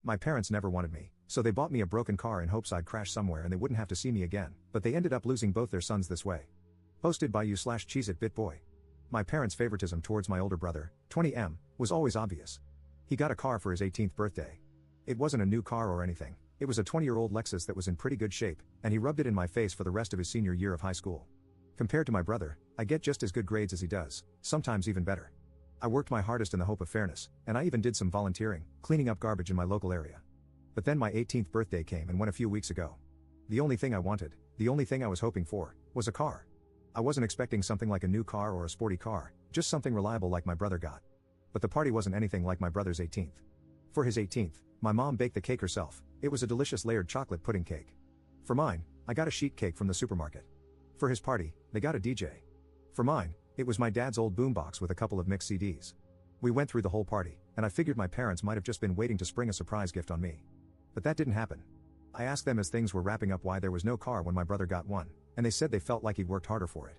My parents never wanted me, so they bought me a broken car in hopes I'd crash somewhere and they wouldn't have to see me again, but they ended up losing both their sons this way. Posted by you/CheezItBitBoy. My parents' favoritism towards my older brother, 20M, was always obvious. He got a car for his 18th birthday. It wasn't a new car or anything, it was a 20-year-old Lexus that was in pretty good shape, and he rubbed it in my face for the rest of his senior year of high school. Compared to my brother, I get just as good grades as he does, sometimes even better. I worked my hardest in the hope of fairness, and I even did some volunteering, cleaning up garbage in my local area. But then my 18th birthday came and went a few weeks ago. The only thing I wanted, the only thing I was hoping for, was a car. I wasn't expecting something like a new car or a sporty car, just something reliable like my brother got. But the party wasn't anything like my brother's 18th. For his 18th, my mom baked the cake herself. It was a delicious layered chocolate pudding cake. For mine, I got a sheet cake from the supermarket. For his party, they got a DJ. For mine, it was my dad's old boombox with a couple of mixed CDs. We went through the whole party, and I figured my parents might have just been waiting to spring a surprise gift on me. But that didn't happen. I asked them as things were wrapping up why there was no car when my brother got one, and they said they felt like he'd worked harder for it.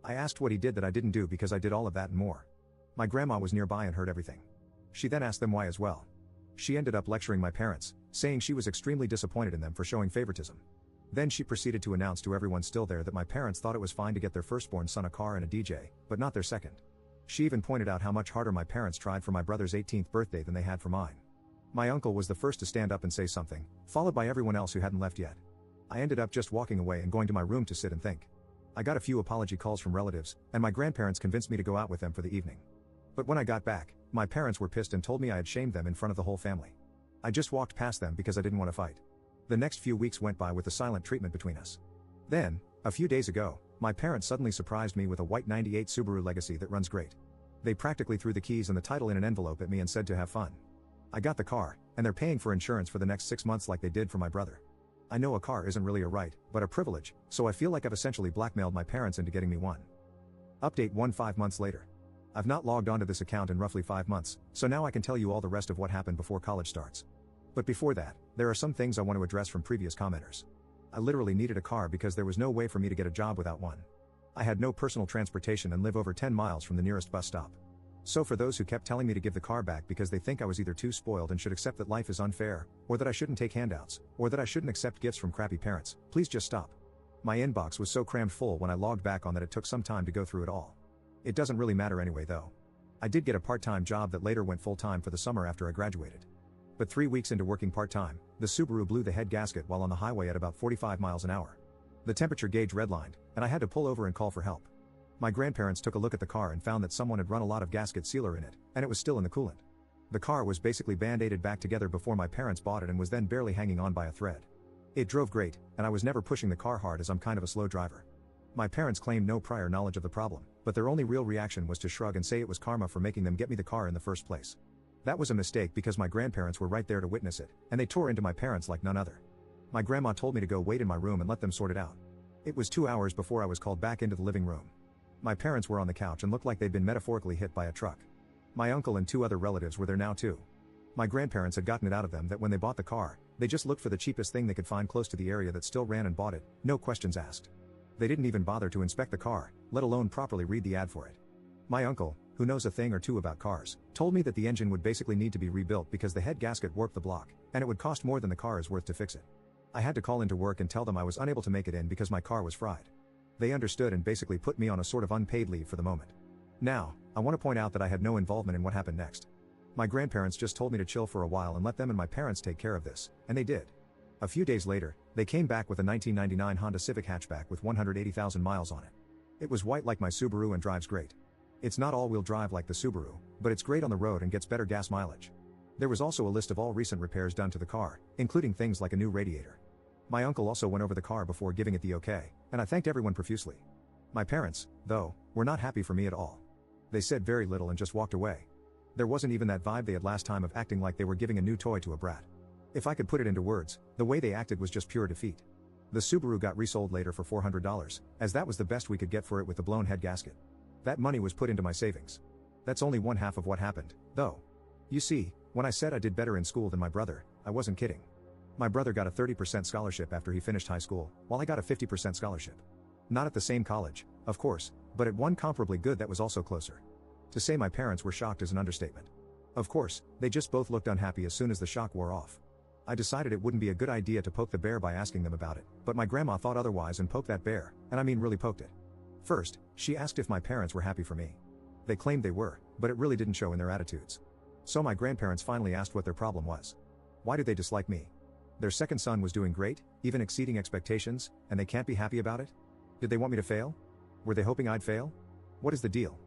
I asked what he did that I didn't do because I did all of that and more. My grandma was nearby and heard everything. She then asked them why as well. She ended up lecturing my parents, saying she was extremely disappointed in them for showing favoritism. Then she proceeded to announce to everyone still there that my parents thought it was fine to get their firstborn son a car and a DJ, but not their second. She even pointed out how much harder my parents tried for my brother's 18th birthday than they had for mine. My uncle was the first to stand up and say something, followed by everyone else who hadn't left yet. I ended up just walking away and going to my room to sit and think. I got a few apology calls from relatives, and my grandparents convinced me to go out with them for the evening. But when I got back, my parents were pissed and told me I had shamed them in front of the whole family. I just walked past them because I didn't want to fight. The next few weeks went by with the silent treatment between us. Then, a few days ago, my parents suddenly surprised me with a white 98 Subaru Legacy that runs great. They practically threw the keys and the title in an envelope at me and said to have fun. I got the car, and they're paying for insurance for the next 6 months like they did for my brother. I know a car isn't really a right, but a privilege, so I feel like I've essentially blackmailed my parents into getting me one. Update 5 months later. I've not logged onto this account in roughly 5 months, so now I can tell you all the rest of what happened before college starts. But before that, there are some things I want to address from previous commenters. I literally needed a car because there was no way for me to get a job without one. I had no personal transportation and live over 10 miles from the nearest bus stop. So for those who kept telling me to give the car back because they think I was either too spoiled and should accept that life is unfair, or that I shouldn't take handouts, or that I shouldn't accept gifts from crappy parents, please just stop. My inbox was so crammed full when I logged back on that it took some time to go through it all. It doesn't really matter anyway though. I did get a part-time job that later went full-time for the summer after I graduated. But 3 weeks into working part-time, the Subaru blew the head gasket while on the highway at about 45 miles an hour. The temperature gauge redlined, and I had to pull over and call for help. My grandparents took a look at the car and found that someone had run a lot of gasket sealer in it, and it was still in the coolant. The car was basically band-aided back together before my parents bought it and was then barely hanging on by a thread. It drove great, and I was never pushing the car hard as I'm kind of a slow driver. My parents claimed no prior knowledge of the problem, but their only real reaction was to shrug and say it was karma for making them get me the car in the first place. That was a mistake because my grandparents were right there to witness it, and they tore into my parents like none other. My grandma told me to go wait in my room and let them sort it out. It was 2 hours before I was called back into the living room. My parents were on the couch and looked like they'd been metaphorically hit by a truck. My uncle and 2 other relatives were there now too. My grandparents had gotten it out of them that when they bought the car, they just looked for the cheapest thing they could find close to the area that still ran and bought it, no questions asked. They didn't even bother to inspect the car, let alone properly read the ad for it. My uncle, who knows a thing or two about cars, told me that the engine would basically need to be rebuilt because the head gasket warped the block, and it would cost more than the car is worth to fix it. I had to call into work and tell them I was unable to make it in because my car was fried. They understood and basically put me on a sort of unpaid leave for the moment. Now, I want to point out that I had no involvement in what happened next. My grandparents just told me to chill for a while and let them and my parents take care of this, and they did. A few days later, they came back with a 1999 Honda Civic hatchback with 180,000 miles on it. It was white like my Subaru and drives great. It's not all-wheel drive like the Subaru, but it's great on the road and gets better gas mileage. There was also a list of all recent repairs done to the car, including things like a new radiator. My uncle also went over the car before giving it the okay, and I thanked everyone profusely. My parents, though, were not happy for me at all. They said very little and just walked away. There wasn't even that vibe they had last time of acting like they were giving a new toy to a brat. If I could put it into words, the way they acted was just pure defeat. The Subaru got resold later for $400, as that was the best we could get for it with the blown head gasket. That money was put into my savings. That's only one half of what happened, though. You see, when I said I did better in school than my brother, I wasn't kidding. My brother got a 30% scholarship after he finished high school, while I got a 50% scholarship. Not at the same college, of course, but at one comparably good that was also closer. To say my parents were shocked is an understatement. Of course, they just both looked unhappy as soon as the shock wore off. I decided it wouldn't be a good idea to poke the bear by asking them about it, but my grandma thought otherwise and poked that bear, and I mean really poked it. First, she asked if my parents were happy for me. They claimed they were, but it really didn't show in their attitudes. So my grandparents finally asked what their problem was. Why did they dislike me? Their second son was doing great, even exceeding expectations, and they can't be happy about it? Did they want me to fail? Were they hoping I'd fail? What is the deal?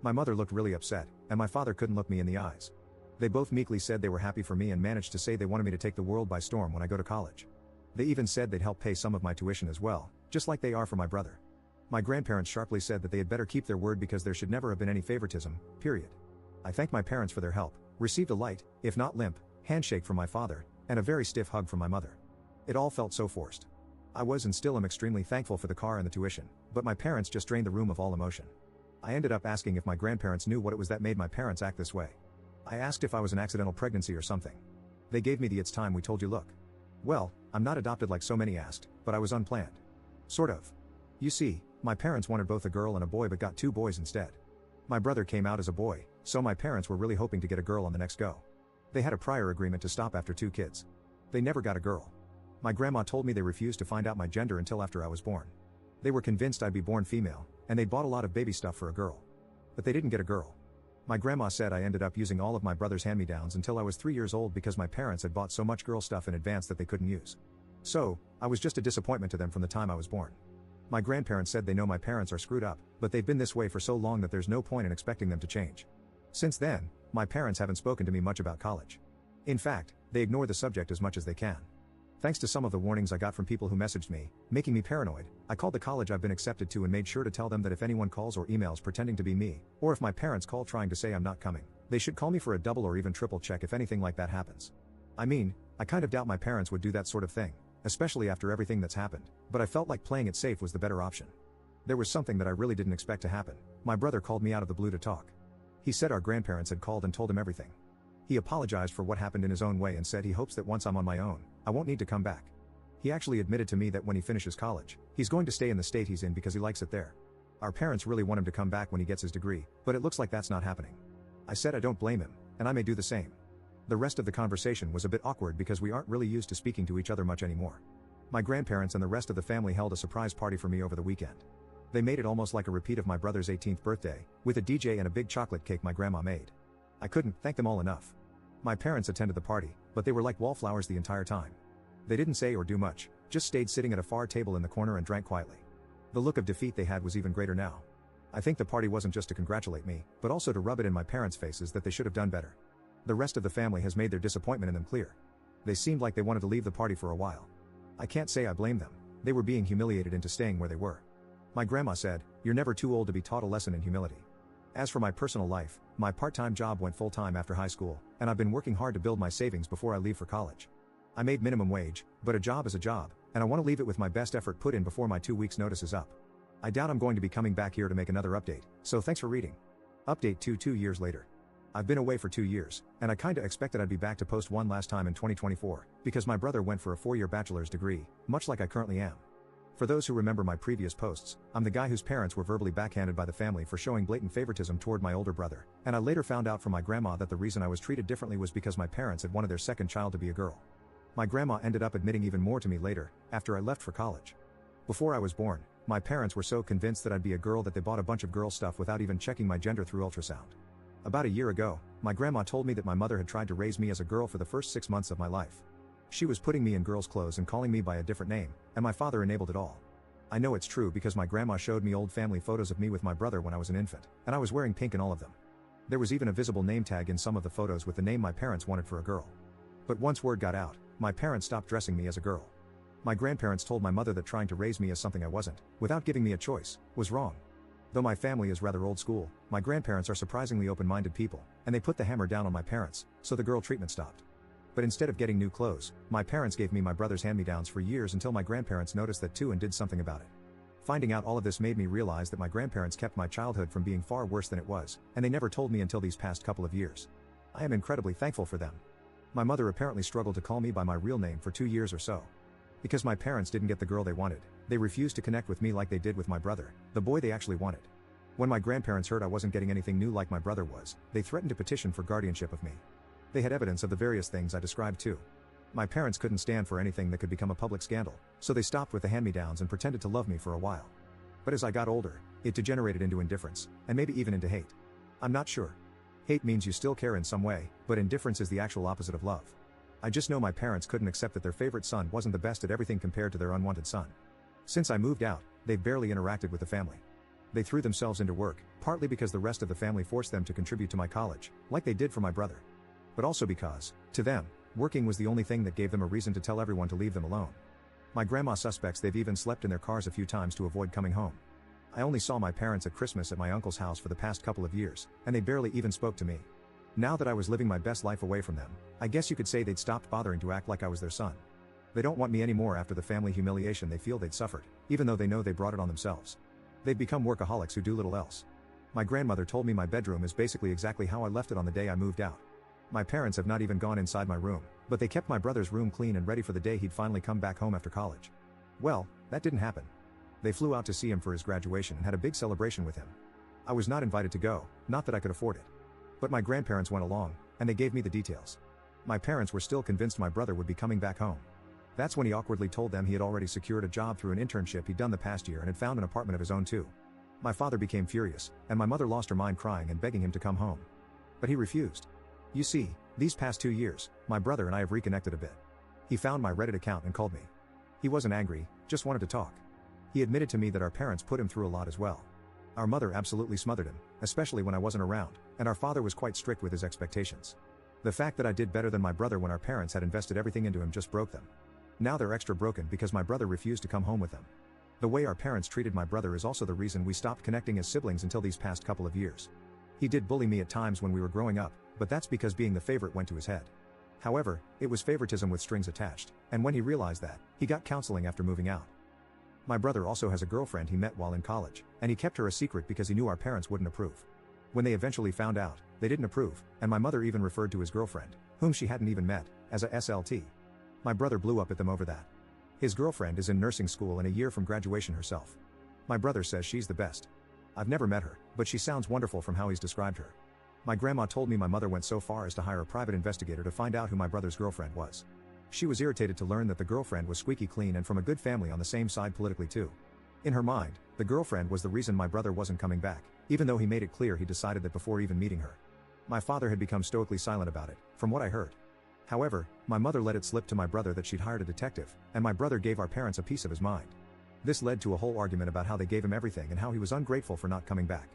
My mother looked really upset, and my father couldn't look me in the eyes. They both meekly said they were happy for me and managed to say they wanted me to take the world by storm when I go to college. They even said they'd help pay some of my tuition as well, just like they are for my brother. My grandparents sharply said that they had better keep their word because there should never have been any favoritism, period. I thanked my parents for their help, received a light, if not limp, handshake from my father, and a very stiff hug from my mother. It all felt so forced. I was and still am extremely thankful for the car and the tuition, but my parents just drained the room of all emotion. I ended up asking if my grandparents knew what it was that made my parents act this way. I asked if I was an accidental pregnancy or something. They gave me the "it's time we told you" look. Well, I'm not adopted like so many asked, but I was unplanned. Sort of. You see, my parents wanted both a girl and a boy but got 2 boys instead. My brother came out as a boy, so my parents were really hoping to get a girl on the next go. They had a prior agreement to stop after 2 kids. They never got a girl. My grandma told me they refused to find out my gender until after I was born. They were convinced I'd be born female, and they bought a lot of baby stuff for a girl. But they didn't get a girl. My grandma said I ended up using all of my brother's hand-me-downs until I was 3 years old because my parents had bought so much girl stuff in advance that they couldn't use. So, I was just a disappointment to them from the time I was born. My grandparents said they know my parents are screwed up, but they've been this way for so long that there's no point in expecting them to change. Since then, my parents haven't spoken to me much about college. In fact, they ignore the subject as much as they can. Thanks to some of the warnings I got from people who messaged me, making me paranoid, I called the college I've been accepted to and made sure to tell them that if anyone calls or emails pretending to be me, or if my parents call trying to say I'm not coming, they should call me for a double or even triple check if anything like that happens. I mean, I kind of doubt my parents would do that sort of thing, especially after everything that's happened, but I felt like playing it safe was the better option. There was something that I really didn't expect to happen. My brother called me out of the blue to talk. He said our grandparents had called and told him everything. He apologized for what happened in his own way and said he hopes that once I'm on my own, I won't need to come back. He actually admitted to me that when he finishes college, he's going to stay in the state he's in because he likes it there. Our parents really want him to come back when he gets his degree, but it looks like that's not happening. I said I don't blame him, and I may do the same. The rest of the conversation was a bit awkward because we aren't really used to speaking to each other much anymore. My grandparents and the rest of the family held a surprise party for me over the weekend. They made it almost like a repeat of my brother's 18th birthday, with a DJ and a big chocolate cake my grandma made. I couldn't thank them all enough. My parents attended the party, but they were like wallflowers the entire time. They didn't say or do much, just stayed sitting at a far table in the corner and drank quietly. The look of defeat they had was even greater now. I think the party wasn't just to congratulate me, but also to rub it in my parents' faces that they should have done better. The rest of the family has made their disappointment in them clear. They seemed like they wanted to leave the party for a while. I can't say I blame them. They were being humiliated into staying where they were. My grandma said, "You're never too old to be taught a lesson in humility." As for my personal life, my part-time job went full-time after high school, and I've been working hard to build my savings before I leave for college. I made minimum wage, but a job is a job, and I want to leave it with my best effort put in before my 2 weeks notice is up. I doubt I'm going to be coming back here to make another update, so thanks for reading. Update 2 years later. I've been away for 2 years, and I kinda expected I'd be back to post one last time in 2024, because my brother went for a 4-year bachelor's degree, much like I currently am. For those who remember my previous posts, I'm the guy whose parents were verbally backhanded by the family for showing blatant favoritism toward my older brother, and I later found out from my grandma that the reason I was treated differently was because my parents had wanted their second child to be a girl. My grandma ended up admitting even more to me later, after I left for college. Before I was born, my parents were so convinced that I'd be a girl that they bought a bunch of girl stuff without even checking my gender through ultrasound. About a year ago, my grandma told me that my mother had tried to raise me as a girl for the first 6 months of my life. She was putting me in girls' clothes and calling me by a different name, and my father enabled it all. I know it's true because my grandma showed me old family photos of me with my brother when I was an infant, and I was wearing pink in all of them. There was even a visible name tag in some of the photos with the name my parents wanted for a girl. But once word got out, my parents stopped dressing me as a girl. My grandparents told my mother that trying to raise me as something I wasn't, without giving me a choice, was wrong. Though my family is rather old school, my grandparents are surprisingly open-minded people, and they put the hammer down on my parents, so the girl treatment stopped. But instead of getting new clothes, my parents gave me my brother's hand-me-downs for years until my grandparents noticed that too and did something about it. Finding out all of this made me realize that my grandparents kept my childhood from being far worse than it was, and they never told me until these past couple of years. I am incredibly thankful for them. My mother apparently struggled to call me by my real name for 2 years or so. Because my parents didn't get the girl they wanted, they refused to connect with me like they did with my brother, the boy they actually wanted. When my grandparents heard I wasn't getting anything new like my brother was, they threatened to petition for guardianship of me. They had evidence of the various things I described too. My parents couldn't stand for anything that could become a public scandal, so they stopped with the hand-me-downs and pretended to love me for a while. But as I got older, it degenerated into indifference, and maybe even into hate. I'm not sure. Hate means you still care in some way, but indifference is the actual opposite of love. I just know my parents couldn't accept that their favorite son wasn't the best at everything compared to their unwanted son. Since I moved out, they've barely interacted with the family. They threw themselves into work, partly because the rest of the family forced them to contribute to my college, like they did for my brother. But also because, to them, working was the only thing that gave them a reason to tell everyone to leave them alone. My grandma suspects they've even slept in their cars a few times to avoid coming home. I only saw my parents at Christmas at my uncle's house for the past couple of years, and they barely even spoke to me. Now that I was living my best life away from them, I guess you could say they'd stopped bothering to act like I was their son. They don't want me anymore after the family humiliation they feel they'd suffered, even though they know they brought it on themselves. They've become workaholics who do little else. My grandmother told me my bedroom is basically exactly how I left it on the day I moved out. My parents have not even gone inside my room, but they kept my brother's room clean and ready for the day he'd finally come back home after college. Well, that didn't happen. They flew out to see him for his graduation and had a big celebration with him. I was not invited to go, not that I could afford it. But my grandparents went along, and they gave me the details. My parents were still convinced my brother would be coming back home. That's when he awkwardly told them he had already secured a job through an internship he'd done the past year and had found an apartment of his own too. My father became furious, and my mother lost her mind crying and begging him to come home. But he refused. You see, these past 2 years, my brother and I have reconnected a bit. He found my Reddit account and called me. He wasn't angry, just wanted to talk. He admitted to me that our parents put him through a lot as well. Our mother absolutely smothered him, especially when I wasn't around, and our father was quite strict with his expectations. The fact that I did better than my brother when our parents had invested everything into him just broke them. Now they're extra broken because my brother refused to come home with them. The way our parents treated my brother is also the reason we stopped connecting as siblings until these past couple of years. He did bully me at times when we were growing up, but that's because being the favorite went to his head. However, it was favoritism with strings attached, and when he realized that, he got counseling after moving out. My brother also has a girlfriend he met while in college, and he kept her a secret because he knew our parents wouldn't approve. When they eventually found out, they didn't approve, and my mother even referred to his girlfriend, whom she hadn't even met, as a SLT. My brother blew up at them over that. His girlfriend is in nursing school and a year from graduation herself. My brother says she's the best. I've never met her, but she sounds wonderful from how he's described her. My grandma told me my mother went so far as to hire a private investigator to find out who my brother's girlfriend was. She was irritated to learn that the girlfriend was squeaky clean and from a good family on the same side politically too. In her mind, the girlfriend was the reason my brother wasn't coming back, even though he made it clear he decided that before even meeting her. My father had become stoically silent about it, from what I heard. However, my mother let it slip to my brother that she'd hired a detective, and my brother gave our parents a piece of his mind. This led to a whole argument about how they gave him everything and how he was ungrateful for not coming back.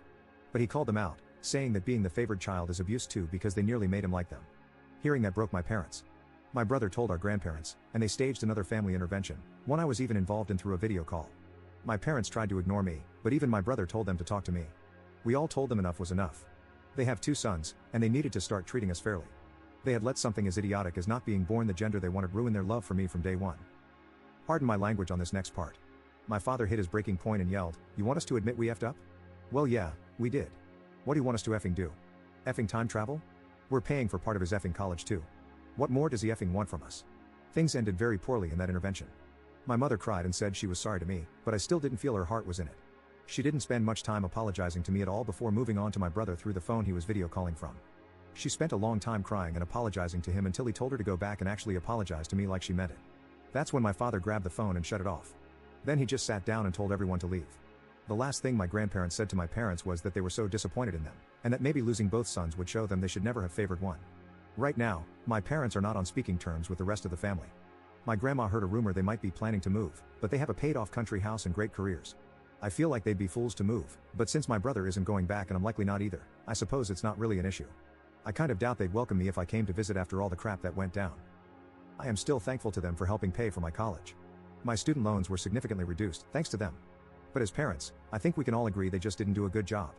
But he called them out, saying that being the favored child is abuse too because they nearly made him like them. Hearing that broke my parents. My brother told our grandparents, and they staged another family intervention, one I was even involved in through a video call. My parents tried to ignore me, but even my brother told them to talk to me. We all told them enough was enough. They have 2 sons, and they needed to start treating us fairly. They had let something as idiotic as not being born the gender they wanted ruin their love for me from day one. Pardon my language on this next part. My father hit his breaking point and yelled, "You want us to admit we effed up?" Well yeah, we did. What do you want us to effing do? Effing time travel? We're paying for part of his effing college too. What more does he effing want from us? Things ended very poorly in that intervention. My mother cried and said she was sorry to me, but I still didn't feel her heart was in it. She didn't spend much time apologizing to me at all before moving on to my brother through the phone he was video calling from. She spent a long time crying and apologizing to him until he told her to go back and actually apologize to me like she meant it. That's when my father grabbed the phone and shut it off. Then he just sat down and told everyone to leave. The last thing my grandparents said to my parents was that they were so disappointed in them, and that maybe losing both sons would show them they should never have favored one. Right now, my parents are not on speaking terms with the rest of the family. My grandma heard a rumor they might be planning to move, but they have a paid-off country house and great careers. I feel like they'd be fools to move, but since my brother isn't going back and I'm likely not either, I suppose it's not really an issue. I kind of doubt they'd welcome me if I came to visit after all the crap that went down. I am still thankful to them for helping pay for my college. My student loans were significantly reduced, thanks to them. But as parents, I think we can all agree they just didn't do a good job.